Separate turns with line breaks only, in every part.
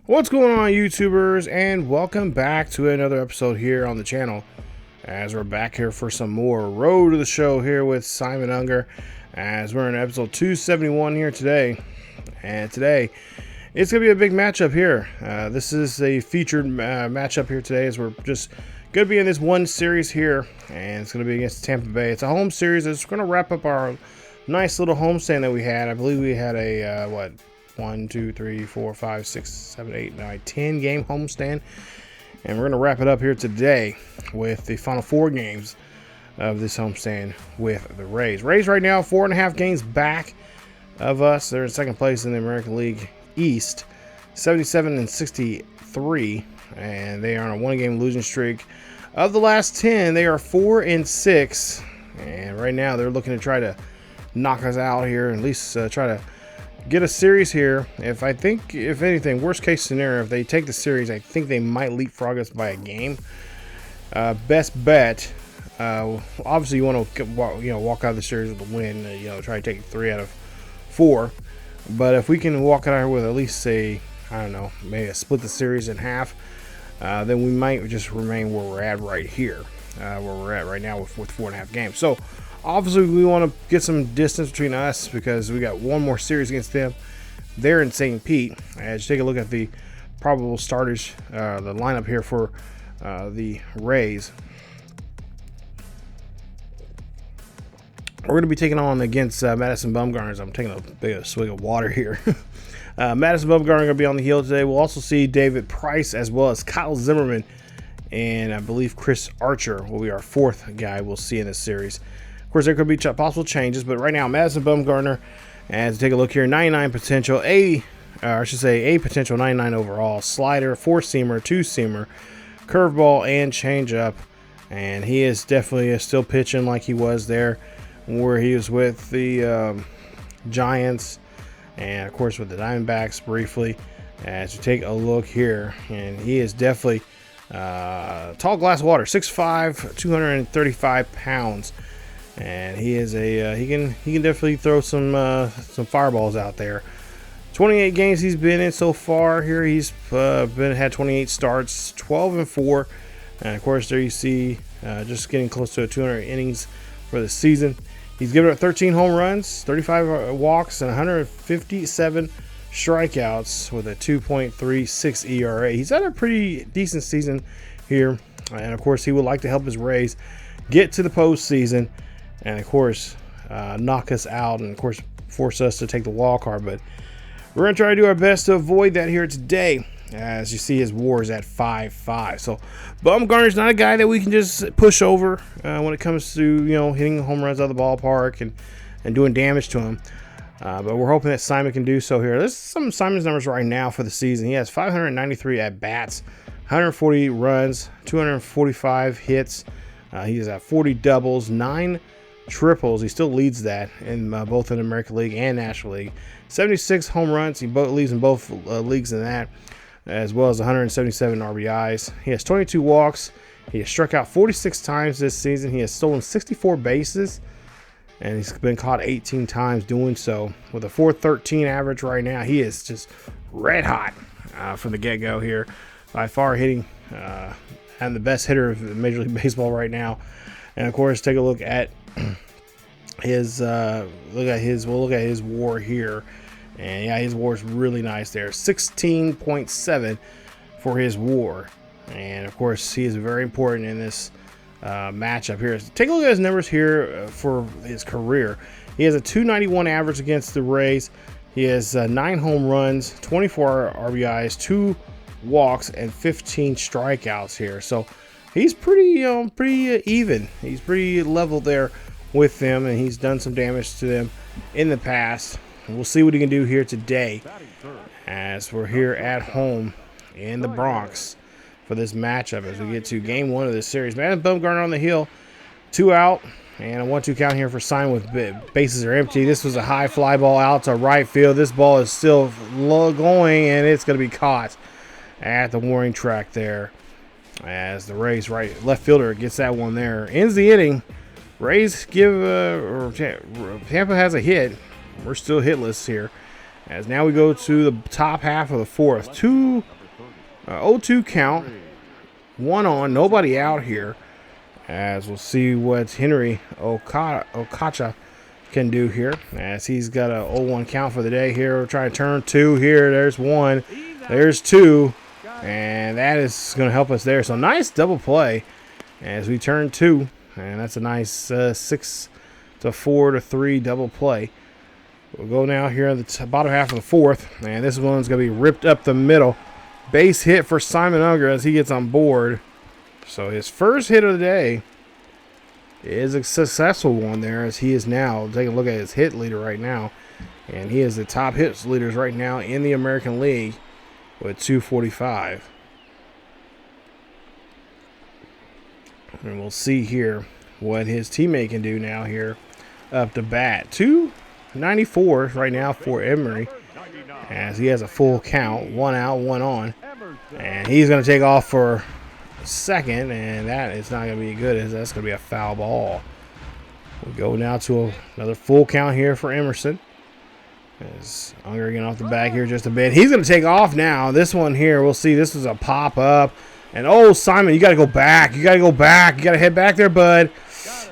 What's going on, YouTubers, and welcome back to another episode here on the channel, as we're back here for some more Road to the Show here with Simon Unger, as we're in episode 271 here today. And today it's gonna be a big matchup here. This is a featured matchup here today, as we're just gonna be in this one series here, and it's gonna be against Tampa Bay. It's a home series. It's gonna wrap up our nice little homestand that we had. I believe we had a 1, 2, 3, 4, 5, 6, 7, 8, 9, 10 game homestand. And we're going to wrap it up here today with the final 4 games of this homestand with the Rays. Rays right now 4.5 games back of us. They're in second place in the American League East, 77-63, and they are on a 1-game losing streak. Of the last 10, they are 4-6, and right now they're looking to try to knock us out here, at least try to get a series here. If anything, worst case scenario, if they take the series, I think they might leapfrog us by a game. Best bet, obviously you want to walk out of the series with a win. Try to take 3 out of 4. But if we can walk out with at least maybe split the series in half, then we might just remain where we're at right here, where we're at right now with 4.5 games. So obviously, we want to get some distance between us because we got one more series against them. They're in St. Pete. As you take a look at the probable starters, the lineup here for the Rays, we're going to be taking on against Madison Bumgarner. I'm taking a big swig of water here. Madison Bumgarner going to be on the hill today. We'll also see David Price as well as Kyle Zimmerman, and I believe Chris Archer will be our 4th guy we'll see in this series. Of course, there could be possible changes, but right now, Madison Bumgarner, as take a look here, 99 potential, a potential 99 overall, slider, 4-seamer, 2-seamer, curveball, and changeup. And he is definitely still pitching like he was there where he was with the Giants, and of course with the Diamondbacks briefly. As you take a look here, and he is definitely tall glass of water, 6'5", 235 pounds. And he is he can definitely throw some fireballs out there. 28 games he's been in so far here. He's had 28 starts, 12-4, and of course there you see just getting close to 200 innings for the season. He's given up 13 home runs, 35 walks, and 157 strikeouts with a 2.36 ERA. He's had a pretty decent season here, and of course he would like to help his Rays get to the postseason, and of course knock us out, and of course force us to take the wild card. But we're going to try to do our best to avoid that here today. As you see, his WAR is at 5.5. So Bumgarner's not a guy that we can just push over when it comes to hitting home runs out of the ballpark and doing damage to him. But we're hoping that Simon can do so here. This is some of Simon's numbers right now for the season. He has 593 at bats, 140 runs, 245 hits. He is at 40 doubles, 9 triples. He still leads that in both in the American League and National League. 76 home runs. He leads in both leagues in that, as well as 177 RBIs. He has 22 walks. He has struck out 46 times this season. He has stolen 64 bases, and he's been caught 18 times doing so. With a .413 average right now, he is just red hot from the get-go here. By far hitting and the best hitter of Major League Baseball right now. And of course, take a look at his WAR here. And yeah, his WAR is really nice there, 16.7 for his WAR. And of course, he is very important in this matchup here. Take a look at his numbers here for his career. He has a .291 average against the Rays. He has 9 home runs, 24 RBIs, 2 walks, and 15 strikeouts here. So he's pretty even. He's pretty level there with them, and he's done some damage to them in the past. And we'll see what he can do here today, as we're here at home in the Bronx for this matchup as we get to game 1 of this series. Madison Bumgarner on the hill, 2 out, and a 1-2 count here for Simon with bases are empty. This was a high fly ball out to right field. This ball is still low going, and it's going to be caught at the warning track there, as the Rays left fielder gets that one there. Ends the inning. Rays Tampa has a hit. We're still hitless here. As now we go to the top half of the fourth. 0-2 count. One on. Nobody out here. As we'll see what Henry Okacha can do here. As he's got a 0-1 count for the day here. We're trying to turn 2 here. There's 1. There's 2. And that is going to help us there. So nice double play as we turn 2. And that's a nice 6-4-3 double play. We'll go now here in the bottom half of the fourth. And this one's going to be ripped up the middle. Base hit for Simon Unger as he gets on board. So his first hit of the day is a successful one there, as he is now taking a look at his hit leader right now. And he is the top hits leaders right now in the American League with 245. And we'll see here what his teammate can do now here up to bat. 294 right now for Emery, as he has a full count. 1 out, 1 on. And he's going to take off for second, and that is not going to be good, as that's going to be a foul ball. We go now to another full count here for Emerson. As Unger getting off the back here just a bit. He's going to take off now. This one here, we'll see. This is a pop up. And oh, Simon, you got to go back. You got to go back. You got to head back there, bud.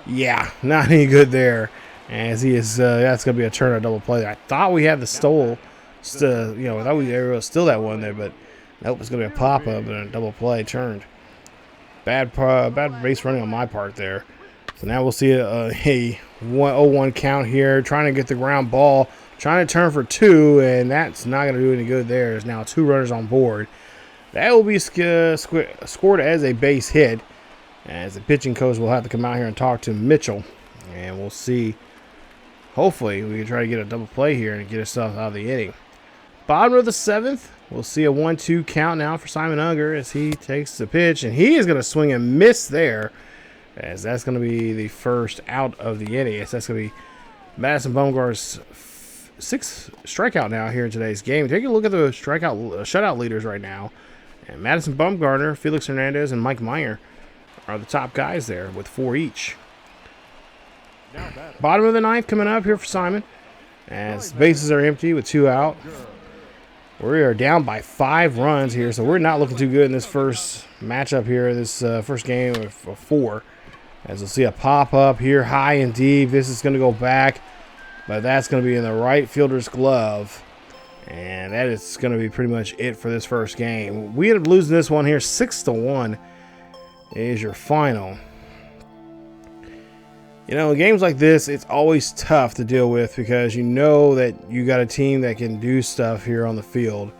Yeah, not any good there. As he is, that's going to be a turn or double play. I thought we had the stole. I thought we were still that one there, but nope, it's going to be a pop up and a double play turned. Bad base running on my part there. So now we'll see a 1-0-1 count here. Trying to get the ground ball. Trying to turn for 2, and that's not going to do any good there. There's now 2 runners on board. That will be scored as a base hit. As the pitching coach will have to come out here and talk to Mitchell. And we'll see. Hopefully, we can try to get a double play here and get ourselves out of the inning. Bottom of the 7th, we'll see a 1-2 count now for Simon Unger as he takes the pitch. And he is going to swing and miss there, as that's going to be the first out of the inning. As that's going to be Madison Bumgarner's 6th strikeout now here in today's game. Take a look at the shutout leaders right now. And Madison Bumgarner, Felix Hernandez, and Mike Meyer are the top guys there with 4 each. Bottom of the 9th coming up here for Simon, as bases are empty with 2 out. We are down by 5 runs here, so we're not looking too good in this first matchup here, this first game of 4. As we'll see a pop up here high and deep. This is going to go back, but that's going to be in the right fielder's glove. And that is going to be pretty much it for this first game. We ended up losing this one here 6-1 is your final. You know, in games like this, it's always tough to deal with because you know that you got a team that can do stuff here on the field.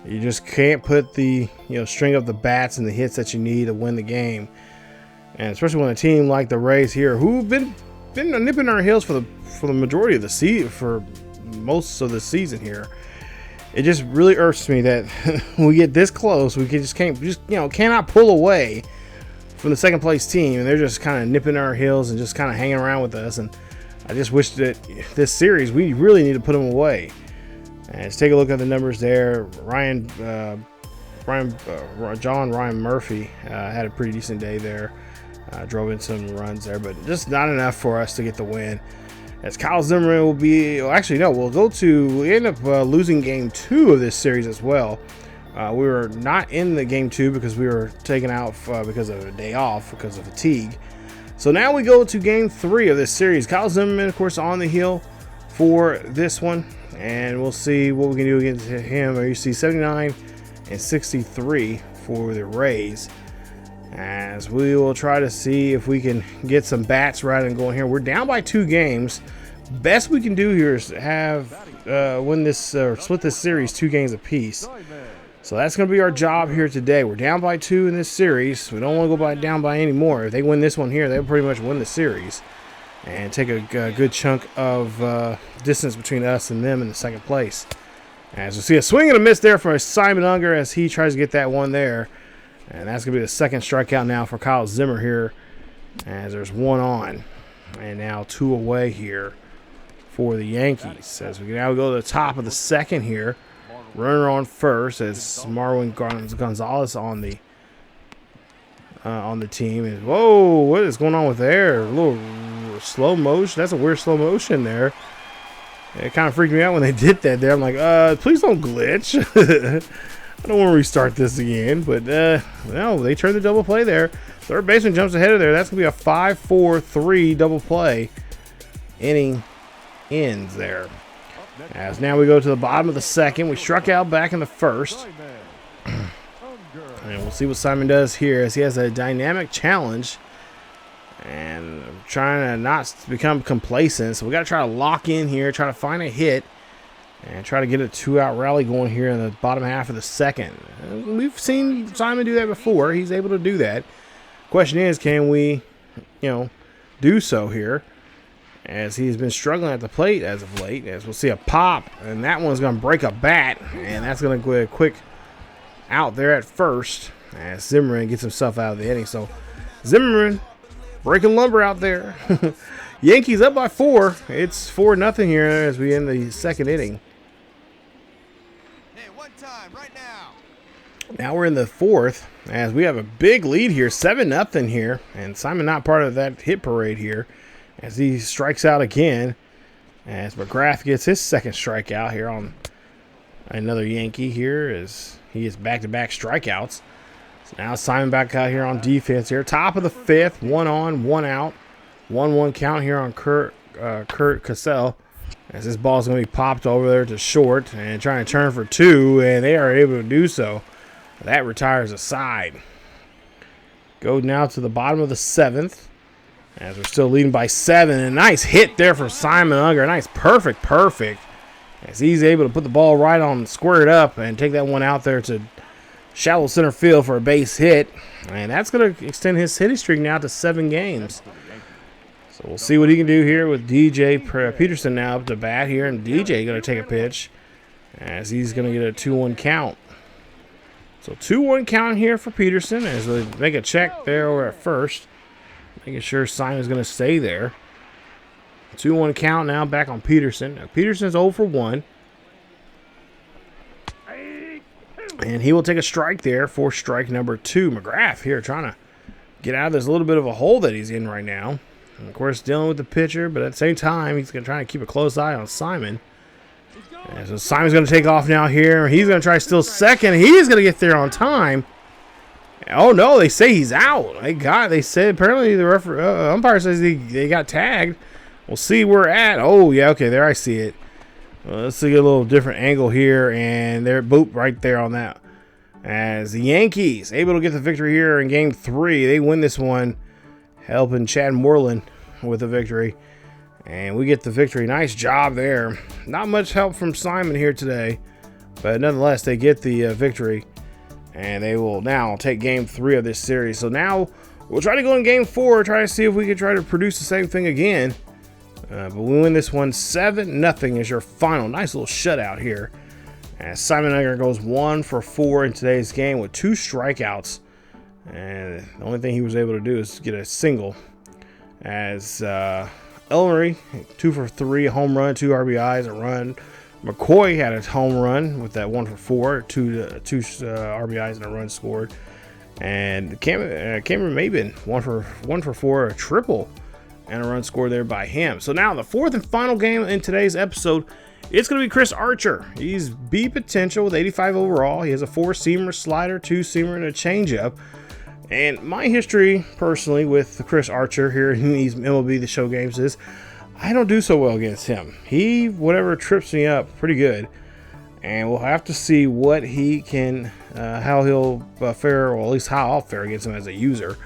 You just can't put the, string up the bats and the hits that you need to win the game. And especially when a team like the Rays here, who've been nipping our heels for the majority of the season, for most of the season here, it just really irks me that we get this close, we cannot pull away from the second place team, and they're just kind of nipping our heels and just kind of hanging around with us. And I just wish that this series, we really need to put them away. And let's take a look at the numbers there. Ryan Murphy had a pretty decent day there. Drove in some runs there, but just not enough for us to get the win. As Kyle Zimmer will be, we end up losing game 2 of this series as well. We were not in the game 2 because we were taken out because of a day off because of fatigue. So now we go to game 3 of this series. Kyle Zimmerman, of course, on the hill for this one, and we'll see what we can do against him. You see 79 and 63 for the Rays. As we will try to see if we can get some bats right and going here. We're down by 2 games. Best we can do here is have split this series 2 games apiece. So that's going to be our job here today. We're down by 2 in this series. We don't want to go down by any more. If they win this one here, they'll pretty much win the series and take a good chunk of distance between us and them in the second place. As we see a swing and a miss there for Simon Unger as he tries to get that one there. And that's going to be the second strikeout now for Kyle Zimmer here, as there's 1 on. And now 2 away here for the Yankees. As we now go to the top of the second here. Runner on first as Marwin Gonzalez on the team. And whoa, what is going on with there? A little slow motion. That's a weird slow motion there. It kind of freaked me out when they did that there. I'm like, please don't glitch. I don't want to restart this again. But, no, they turned the double play there. Third baseman jumps ahead of there. That's going to be a 5-4-3 double play. Inning ends there. As now we go to the bottom of the second. We struck out back in the first. And we'll see what Simon does here as he has a dynamic challenge. And I'm trying to not become complacent. So we got to try to lock in here, try to find a hit, and try to get a 2-out rally going here in the bottom half of the second. We've seen Simon do that before. He's able to do that. Question is, can we, do so here? As he's been struggling at the plate as of late. As we'll see a pop, and that one's going to break a bat, and that's going to go a quick out there at first as Zimmer gets himself out of the inning. So Zimmerman breaking lumber out there. Yankees up by 4. It's 4-0 here as we end the second inning.
Hey, one time right now.
Now we're in the fourth as we have a big lead here, 7-0 here, and Simon not part of that hit parade here as he strikes out again as McGrath gets his second strikeout here on another Yankee here as he gets back-to-back strikeouts. So now Simon back out here on defense here. Top of the fifth, 1 on, 1 out. 1-1 count here on Kurt Cassell. As this ball is going to be popped over there to short and trying to turn for 2, and they are able to do so. That retires a side. Go now to the bottom of the seventh as we're still leading by 7. A nice hit there from Simon Unger. Nice, perfect. As he's able to put the ball right on, square it up, and take that one out there to shallow center field for a base hit. And that's going to extend his hitting streak now to 7 games. So we'll see what he can do here with DJ Peterson now up to bat here. And DJ going to take a pitch as he's going to get a 2-1 count. So 2-1 count here for Peterson as we make a check there over at first. Making sure Simon's going to stay there. 2-1 count now back on Peterson. Now, Peterson's 0 for 1. And he will take a strike there for strike number 2. McGrath here trying to get out of this little bit of a hole that he's in right now. And of course, dealing with the pitcher, but at the same time, he's going to try to keep a close eye on Simon. And so Simon's going to take off now here. He's going to try to steal second. He's going to get there on time. Oh, no, they say he's out. They said apparently the umpire says they got tagged. We'll see where we're at. Oh, yeah, okay, there I see it. Well, let's see a little different angle here, and they're boop right there on that. As the Yankees able to get the victory here in Game 3. They win this one, helping Chad Moreland with the victory. And we get the victory. Nice job there. Not much help from Simon here today, but nonetheless, they get the victory. And they will now take Game 3 of this series. So now we'll try to go in Game 4, try to see if we can try to produce the same thing again. But we win this one 7-0 as your final. Nice little shutout here. As Simon Unger goes 1 for 4 in today's game with 2 strikeouts. And the only thing he was able to do is get a single. As Ellery, 2 for 3, a home run, 2 RBIs, a run. McCoy had a home run with that 1 for 4, 2 RBIs and a run scored. And Cameron Maben, 1 for 4, a triple and a run scored there by him. So now the fourth and final game in today's episode, it's going to be Chris Archer. He's B potential with 85 overall. He has a 4-seamer slider, 2-seamer, and a changeup. And my history personally with Chris Archer here in these MLB The Show games is I don't do so well against him. He, whatever, trips me up pretty good. And we'll have to see what he can, how he'll fare, or at least how I'll fare against him as a user.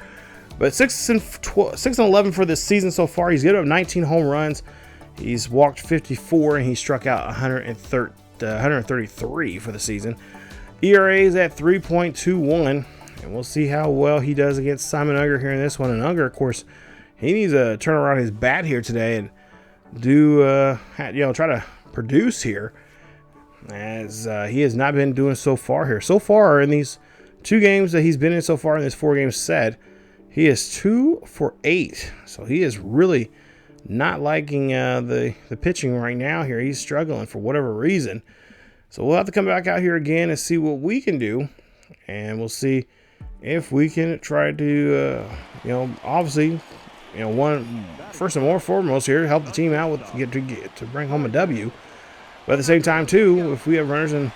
But 6-11 for this season so far. He's given up 19 home runs. He's walked 54, and he struck out 133 for the season. ERA is at 3.21, and we'll see how well he does against Simon Unger here in this one. And Unger, of course, he needs to turn around his bat here today and do, try to produce here, as he has not been doing so far here. So far in these 2 games that he's been in so far in this 4-game set, he is 2 for 8. So he is really not liking the pitching right now here. He's struggling for whatever reason. So we'll have to come back out here again and see what we can do. And we'll see if we can try to, obviously first and foremost here, help the team out with to bring home a W. But at the same time, too, if we have runners in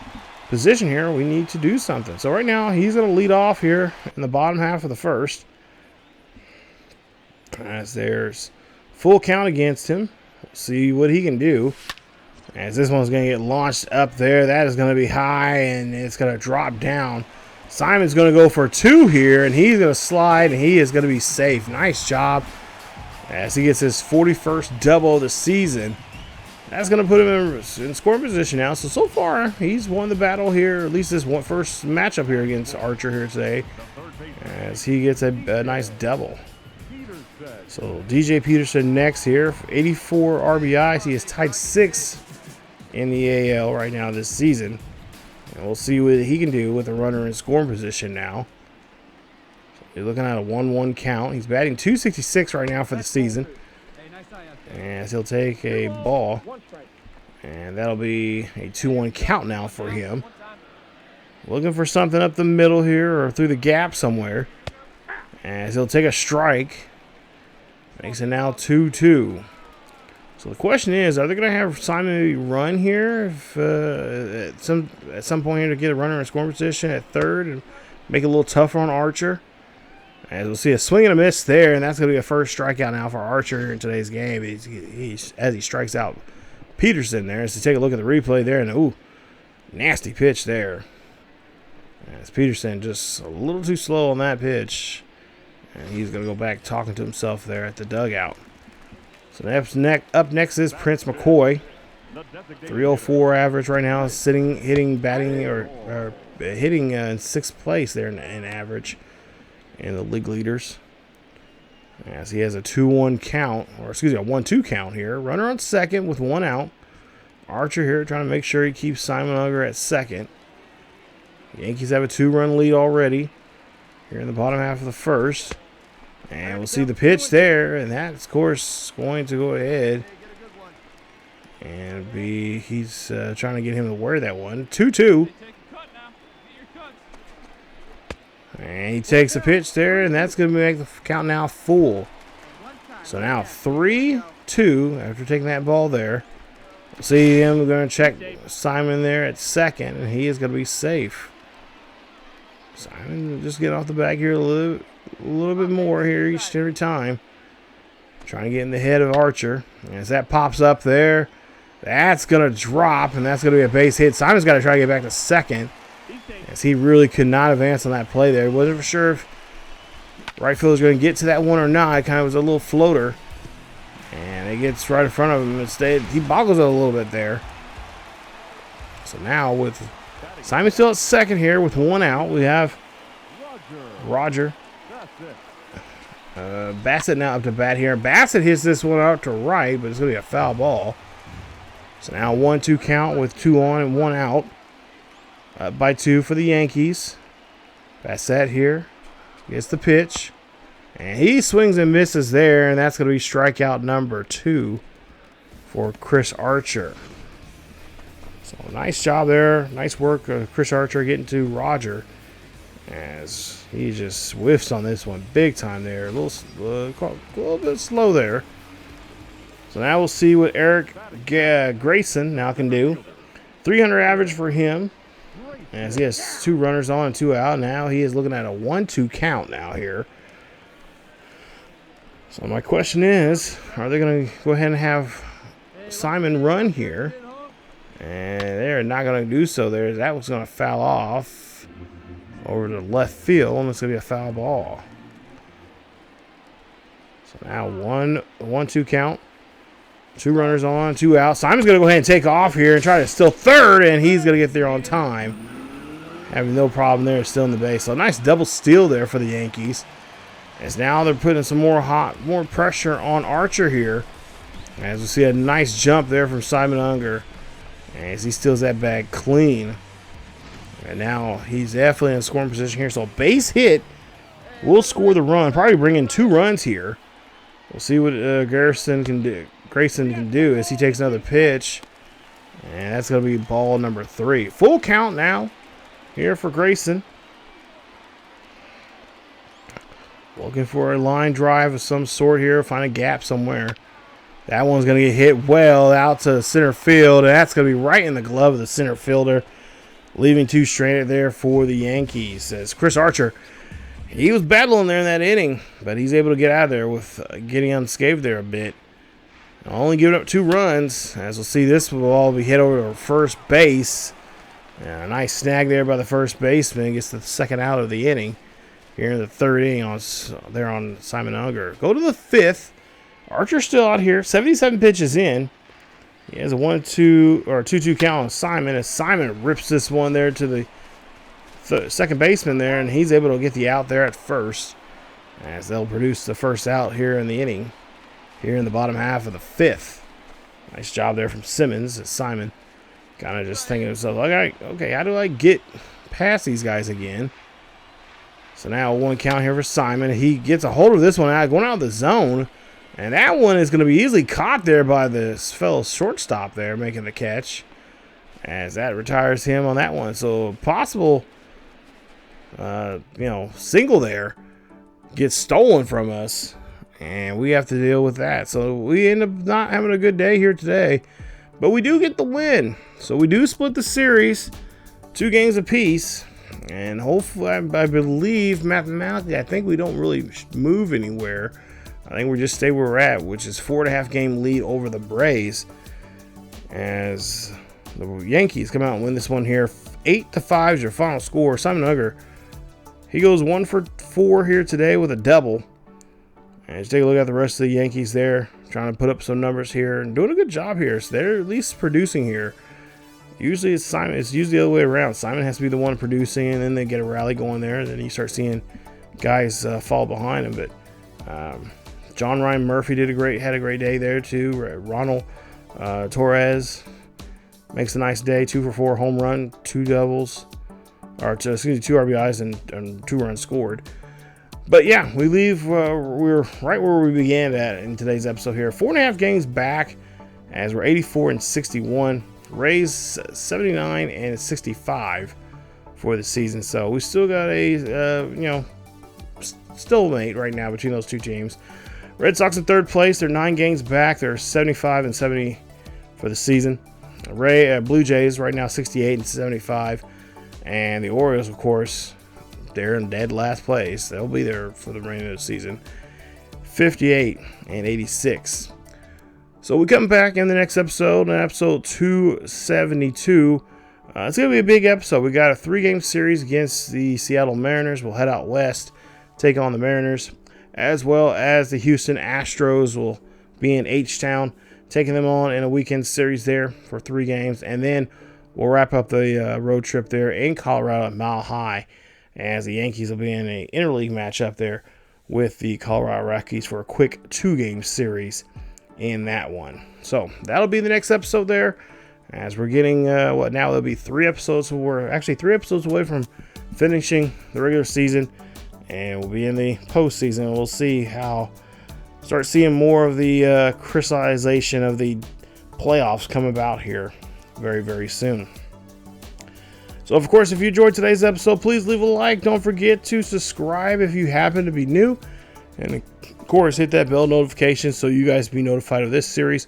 position here, we need to do something. So right now, he's going to lead off here in the bottom half of the first. As there's full count against him. See what he can do. As this one's going to get launched up there. That is going to be high, and it's going to drop down. Simon's going to go for 2 here, and he's going to slide, and he is going to be safe. Nice job as he gets his 41st double of the season. That's going to put him in scoring position now. So far, he's won the battle here, at least this first matchup here against Archer here today, as he gets a nice double. So DJ Peterson next here, 84 RBIs. He is tied 6th in the AL right now this season. And we'll see what he can do with a runner in scoring position now. So you're looking at a 1-1 count. He's batting .266 right now for the season. And he'll take a ball. And that'll be a 2-1 count now for him. Looking for something up the middle here or through the gap somewhere. As he'll take a strike. Makes it now 2-2. So the question is, are they going to have Simon run here if, at some point here to get a runner in scoring position at third and make it a little tougher on Archer? As we'll see a swing and a miss there, and that's going to be a first strikeout now for Archer here in today's game. As he strikes out Peterson there. As to take a look at the replay there, and ooh, nasty pitch there. As Peterson just a little too slow on that pitch. And he's going to go back talking to himself there at the dugout. So up next is Prince McCoy. 304 average right now, hitting in 6th place there in average in the league leaders. As he has a 2-1 count, or excuse me, a 1-2 count here. Runner on second with 1 out. Archer here trying to make sure he keeps Simon Unger at second. Yankees have a 2-run lead already here in the bottom half of the first. And we'll see the pitch there, and that's, of course, going to go ahead. And he's trying to get him to wear that one. 2-2. And he takes a pitch there, and that's going to make the count now full. So now 3-2 after taking that ball there. We'll see him going to check Simon there at second, and he is going to be safe. Simon just get off the back here a little bit more here every time. Trying to get in the head of Archer. As that pops up there, that's going to drop, and that's going to be a base hit. Simon's got to try to get back to second, as he really could not advance on that play there. Wasn't for sure if right field was going to get to that one or not. It kind of was a little floater, and it gets right in front of him. Instead, he boggles it a little bit there. So now with Simon still at second here with 1 out, we have Roger. Bassett now up to bat here. Bassett hits this one out to right, but it's going to be a foul ball. So now 1-2 count with 2 on and 1 out. Up by 2 for the Yankees. Bassett here gets the pitch. And he swings and misses there, and that's going to be strikeout number 2 for Chris Archer. So nice job there. Nice work, Chris Archer getting to Roger. As he just whiffs on this one big time there. A little bit slow there. So now we'll see what Eric Grayson now can do. 300 average for him. As he has 2 runners on and 2 out. Now he is looking at a 1-2 count now here. So my question is, are they going to go ahead and have Simon run here? And they're not going to do so there. That was going to foul off over to left field, and it's going to be a foul ball. So now 1-2 count. 2 runners on, 2 out. Simon's going to go ahead and take off here and try to steal third, and he's going to get there on time. Having no problem there, still in the base. So a nice double steal there for the Yankees. As now they're putting some more pressure on Archer here. As we see a nice jump there from Simon Unger. As he steals that bag clean. And now he's definitely in scoring position here. So base hit will score the run. Probably bring in 2 runs here. We'll see what Grayson can do as he takes another pitch. And that's going to be ball number 3. Full count now here for Grayson. Looking for a line drive of some sort here. Find a gap somewhere. That one's going to get hit well out to center field. And that's going to be right in the glove of the center fielder. Leaving two stranded there for the Yankees. As Chris Archer, he was battling there in that inning, but he's able to get out of there with getting unscathed there a bit. Only giving up 2 runs. As we'll see, this will all be hit over to first base. And a nice snag there by the first baseman. Gets the second out of the inning. Here in the 3rd inning on Simon Unger. Go to the 5th. Archer's still out here. 77 pitches in. He has a 1-2 or 2-2 count on Simon. As Simon rips this one there to the second baseman there, and he's able to get the out there at first. As they'll produce the first out here in the inning. Here in the bottom half of the 5th. Nice job there from Simmons. As Simon kind of just thinking to himself, okay, how do I get past these guys again? So now 1 count here for Simon. He gets a hold of this one going out of the zone. And that one is going to be easily caught there by this fellow shortstop there making the catch. As that retires him on that one. So possible, single there gets stolen from us. And we have to deal with that. So we end up not having a good day here today. But we do get the win. So we do split the series 2 games apiece. And hopefully, I believe mathematically, I think we don't really move anywhere. I think we just stay where we're at, which is 4.5 game lead over the Rays. As the Yankees come out and win this one here. 8-5 is your final score. Simon Unger, he goes 1 for 4 here today with a double. And just take a look at the rest of the Yankees there. Trying to put up some numbers here and doing a good job here. So they're at least producing here. Usually it's Simon. It's usually the other way around. Simon has to be the one producing, and then they get a rally going there. And then you start seeing guys fall behind him. But John Ryan Murphy had a great day there too. Ronald Torres makes a nice day. 2 for 4 home run, 2 doubles, or 2 RBIs and 2 runs scored. But yeah, we leave. We're right where we began at in today's episode here. 4.5 games back, as we're 84-61. Rays 79-65 for the season. So we still got a stalemate right now between those 2 teams. Red Sox in 3rd place. They're 9 games back. They're 75-70 for the season. Blue Jays right now 68-75, and the Orioles, of course, they're in dead last place. They'll be there for the remainder of the season. 58-86. So we come back in the next episode, episode 272. It's going to be a big episode. We got a 3-game series against the Seattle Mariners. We'll head out west, take on the Mariners, as well as the Houston Astros will be in H-Town, taking them on in a weekend series there for 3 games. And then we'll wrap up the road trip there in Colorado at Mile High, as the Yankees will be in an interleague matchup there with the Colorado Rockies for a quick 2-game series in that one. So that'll be the next episode there, as we're getting now there'll be 3 episodes. We're actually 3 episodes away from finishing the regular season, and we'll be in the postseason. We'll start seeing more of the crystallization of the playoffs come about here very, very soon. So of course, if you enjoyed today's episode, please leave a like. Don't forget to subscribe if you happen to be new, and of course, hit that bell notification so you guys be notified of this series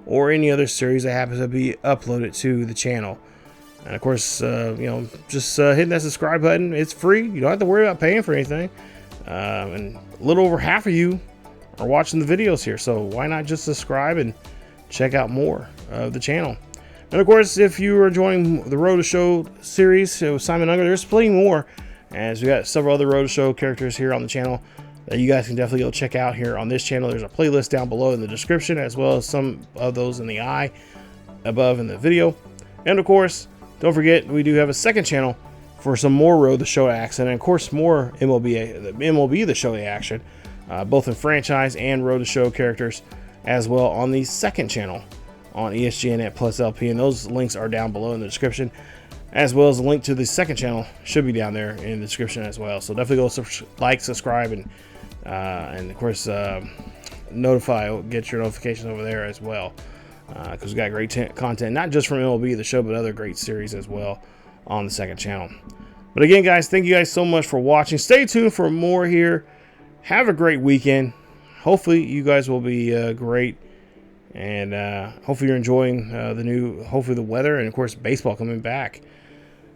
or any other series that happens to be uploaded to the channel. And of course, just hitting that subscribe button. It's free. You don't have to worry about paying for anything. And a little over half of you are watching the videos here, so why not just subscribe and check out more of the channel. And of course, if you are enjoying the Road to Show series with Simon Unger, there's plenty more, as we got several other Road to Show characters here on the channel that you guys can definitely go check out here on this channel. There's a playlist down below in the description, as well as some of those in the eye above in the video. And of course, don't forget, we do have a second channel for some more Road to Show action, and of course more MLB The Show action, both in franchise and Road to Show characters, as well on the second channel on ESGNet Plus LP, and those links are down below in the description, as well as the link to the second channel should be down there in the description as well. So definitely go like, subscribe, and of course get your notifications over there as well, because we got great content, not just from MLB The Show, but other great series as well on the second channel. But again, guys, thank you guys so much for watching. Stay tuned for more here Have a great weekend. Hopefully you guys will be great. And hopefully you're enjoying hopefully the weather, and of course baseball coming back.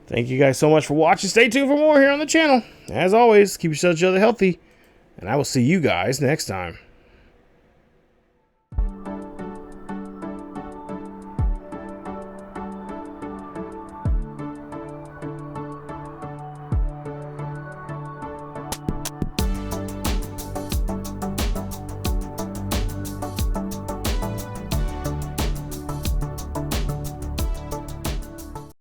Thank you guys so much for watching. Stay tuned for more here on the channel. As always, keep yourselves healthy, and I will see you guys next time.